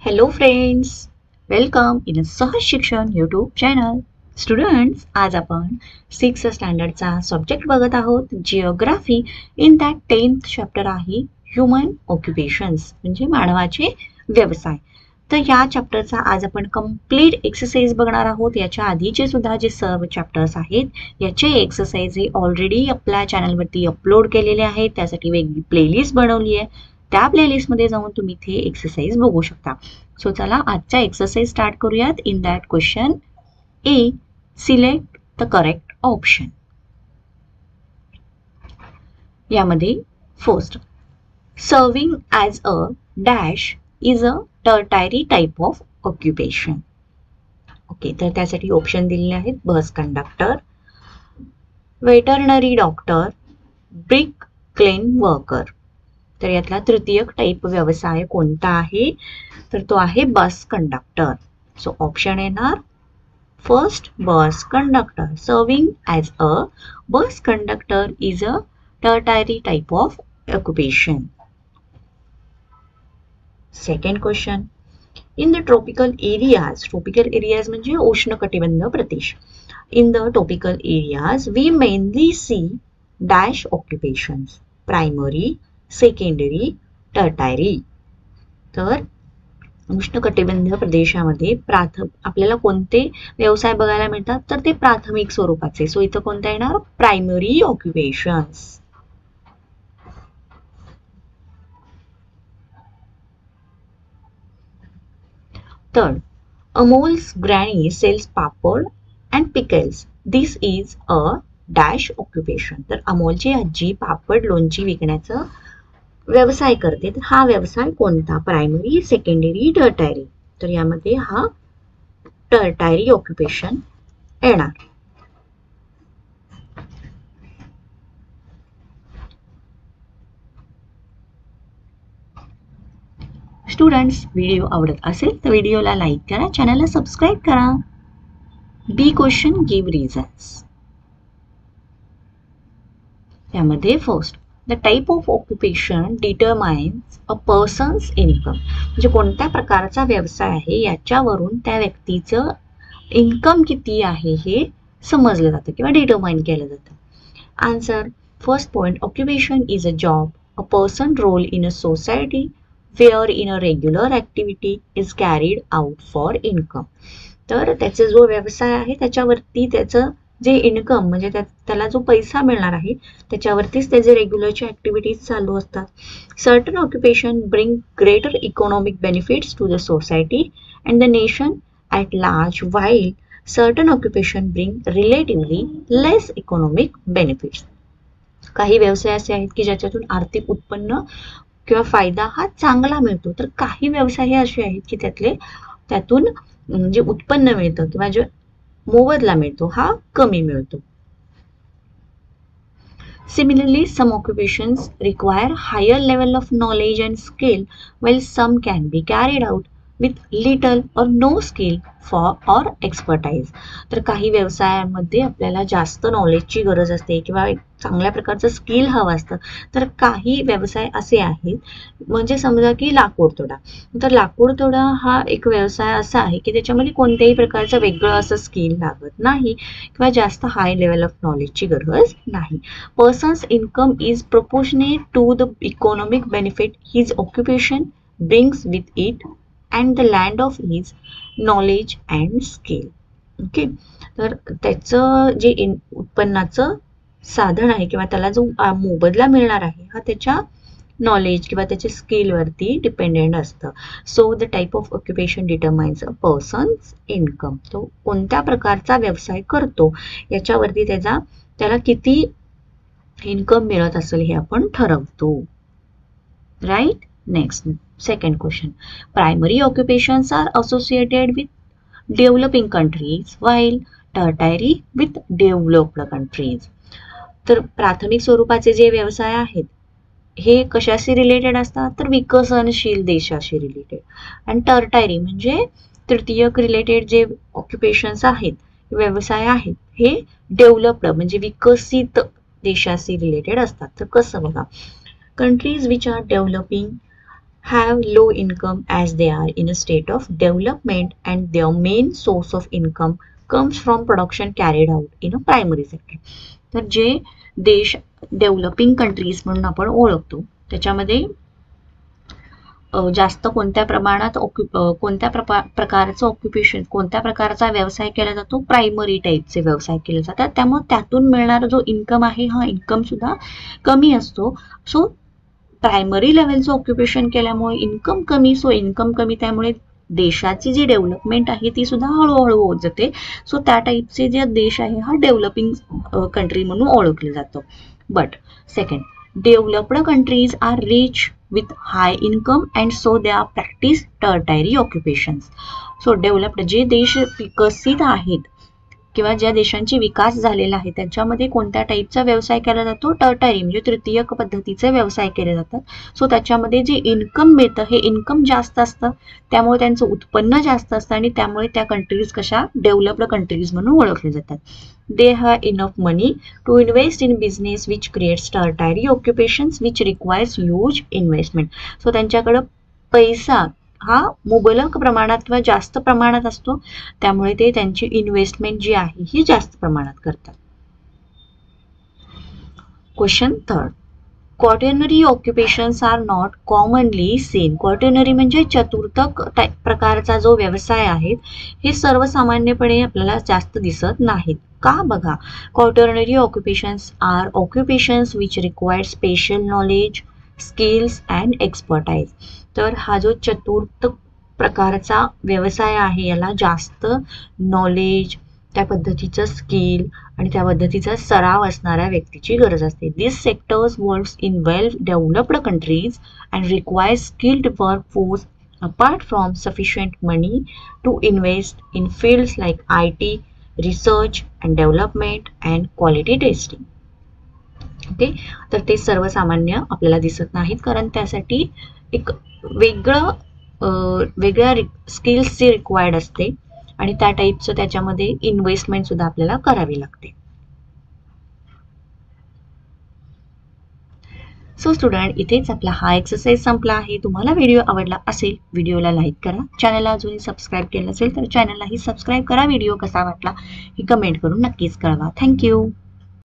Hello friends, welcome in a सहज शिक्षण YouTube channel. Students, आज आपण 6th स्टँडर्डचा सब्जेक्ट बघत आहोत geography. In that 10th chapter आहे ह्युमन ऑक्युपेशन्स म्हणजे मानवाचे व्यवसाय. तर या चॅप्टरचा आज आपण कंप्लीट एक्सरसाइज बघणार आहोत. याच्या आधीचे सुद्धा जे सर्व चॅप्टर्स आहेत याचे एक्सरसाइज हे ऑलरेडी आपल्या चॅनलवरती अपलोड केलेले आहेत. त्यासाठी वेगळी प्लेलिस्ट बनवली आहे. त्या प्लेलिस्टमध्ये जाऊन तुम्ही इथे एक्सरसाइज बघू शकता. सो चला आजचा एक्सरसाइज स्टार्ट करूयात. In that question A, select the correct option. यामध्ये first, serving as a dash is a tertiary type of occupation. Okay, तर त्यासाठी ऑप्शन दिलेले आहेत. Bus conductor, veterinary doctor, brick kiln worker. तर यातला तृतीयक टाईप व्यवसाय कोणता आहे? तर तो आहे बस कंडक्टर. सो ऑप्शन येणार first, bus conductor. Serving as a bus conductor is a tertiary type of occupation. Second question, in the tropical areas म्हणजे उष्णकटिबंध प्रदेश. In the tropical areas we mainly see dash occupations, primary, secondary, tertiary. तर उष्णकटिबंधीय प्रदेशामध्ये आपल्याला कोणते व्यवसाय बघायला मिळतात? तर ते प्राथमिक स्वरूपाचे. सो इथं कोणता येणार? Primary occupations. Third, Amol's granny sells papad and pickles. This is a dash occupation. तर अमोलची आजी पापड लोणची विकण्याचं व्यवसाय करते. तर हा व्यवसाय कोणता? Primary, secondary, tertiary. तर यामध्ये हा टर्टायरी ऑक्युपेशन येणार. स्टुडंट्स, व्हिडिओ आवडत असेल तर व्हिडिओला लाईक करा, चॅनलला सबस्क्राईब करा. B question, give reasons. यामध्ये first, the type of occupation determines a person's income. म्हणजे कोणत्या प्रकारचा व्यवसाय आहे याच्यावरून त्या व्यक्तीचं इन्कम किती आहे हे समजलं जातं किंवा डिटरमाइन केलं जातं. Answer, first point, occupation is a job a person role in a society where in a regular activity is carried out for income. तर त्याचा जो व्यवसाय आहे त्याच्यावरती त्याचं जे इन्कम म्हणजे त्याला जो पैसा मिळणार आहे त्याच्यावरतीच त्याचे रेग्युलरची ॲक्टिव्हिटीज चालू असतात. Certain occupation bring greater economic benefits to the society and the nation at large, while certain occupation bring relatively less economic benefits. काही व्यवसाय असे आहेत की ज्याच्यातून आर्थिक उत्पन्न किंवा फायदा हा चांगला मिळतो. तर काही व्यवसाय हे असे आहेत की त्यातून जे उत्पन्न मिळतं किंवा जे मोबदला मिळतो हा कमी मिळतो. Similarly, some occupations require higher level of knowledge and skill, while some can be carried out with little or no skill or expertise. तर काही व्यवसायांमध्ये आपल्याला जास्त नॉलेजची गरज असते किंवा चांगल्या प्रकारचं स्किल हवं असतं. तर काही व्यवसाय असे आहेत, म्हणजे समजा की लाकूड तोडा. तर लाकूड तोडा हा एक व्यवसाय असा आहे की त्याच्यामध्ये कोणत्याही प्रकारचं वेगळं असं स्किल लागत नाही किंवा जास्त हाय लेवल ऑफ नॉलेजची गरज नाही. Person's income is proportionate to the economic benefit his occupation brings with it and the land of his knowledge and skill. Okay, तर त्याचं जे उत्पन्नाचं साधन आहे किंवा त्याला जो मोबदला मिळणार आहे हा त्याच्या नॉलेज किंवा त्याच्या स्किलवरती डिपेंडेंट असतं. So the type of occupation determines a person's income. तो कोणत्या प्रकारचा व्यवसाय करतो याच्यावरती त्याला किती इन्कम मिळत असेल हे आपण ठरवतो. Right. Next, second question, primary occupations are associated with developing countries while tertiary with developed countries. तर प्राथमिक स्वरूपाचे जे व्यवसाय आहेत हे कशाशी रिलेटेड असतात? तर विकसनशील देशाशी रिलेटेड. आणि टर्टायरी म्हणजे तृतीयक रिलेटेड जे ऑक्युपेशन्स आहेत, व्यवसाय आहेत, हे डेव्हलप्ड म्हणजे विकसित देशाशी रिलेटेड असतात. तर कसं बघा, countries which are developing have low income as they are in a state of development and their main source of income comes from production carried out in a primary sector. तर जे देश developing countries म्हणून आपण ओळखतो त्याच्यामध्ये जास्त कोणत्या प्रमाणात कोणत्या प्रकारचं ऑक्युपेशन कोणत्या प्रकारचा व्यवसाय केला जातो प्रायमरी टाईपचे व्यवसाय केले जातात त्यामुळे त्यातून मिळणारा जो इन्कम आहे हा इन्कम सुद्धा कमी असतो. सो प्रायमरी लेवलचं ऑक्युपेशन केल्यामुळे इन्कम कमी सो इन्कम कमी त्यामुळे देशाची जी डेव्हलपमेंट आहे ती सुद्धा हळूहळू होत जाते. सो त्या टाईपचे जे देश आहे हा डेव्हलपिंग कंट्री म्हणून ओळखले जातो. But second developed countries are rich with high income and so they are practice tertiary occupations. So developed जे देश विकसित आहेत किंवा ज्या देशांची विकास झालेला आहे त्याच्यामध्ये कोणत्या टाईपचा व्यवसाय केला जातो टर्टरी म्हणजे तृतीयक पद्धतीचे व्यवसाय केले जातात. सो त्याच्यामध्ये जे इन्कम मिळतं हे इन्कम जास्त असतं त्यामुळे त्यांचं उत्पन्न जास्त असतं आणि त्यामुळे त्या कंट्रीज कशा डेव्हलप्ड कंट्रीज म्हणून ओळखले जातात. They have enough money to invest in business which creates tertiary occupations which requires huge investment. So त्यांच्याकडे पैसा हा मुबलक प्रमाणात किंवा जास्त प्रमाणात असतो त्यामुळे ते त्यांची इन्व्हेस्टमेंट जी आहे ही जास्त प्रमाणात करतात. Question third quaternary occupations are not commonly seen. Quaternary म्हणजे चतुर्थक प्रकारचा जो व्यवसाय आहे हे सर्वसामान्यपणे आपल्याला जास्त दिसत नाहीत. का बघा quaternary occupations are occupations which require special knowledge skills and expertise. तर हा जो चतुर्थ प्रकारचा व्यवसाय आहे याला जास्त नॉलेज त्या पद्धतीचं स्किल आणि त्या पद्धतीचा सराव असणाऱ्या व्यक्तीची गरज असते. This sectors works in well developed countries and require skilled work force apart from sufficient money to invest in fields like IT research and development and quality testing. Okay तर ते सर्वसामान्य आपल्याला दिसत नाहीत कारण त्यासाठी एक वेगळ्या स्किल्सची रिक्वायर्ड असते आणि त्या टाईपचं त्याच्यामध्ये इन्व्हेस्टमेंट सुद्धा आपल्याला करावी लागते. सो स्टुडंट इथेच आपला हा एक्सरसाइज संपला आहे. तुम्हाला व्हिडिओ आवडला असेल व्हिडिओला लाईक करा. चॅनलला अजूनही सबस्क्राईब केलं असेल तर चॅनललाही सबस्क्राईब करा. व्हिडिओ कसा वाटला हे कमेंट करून नक्कीच कळवा. थँक्यू.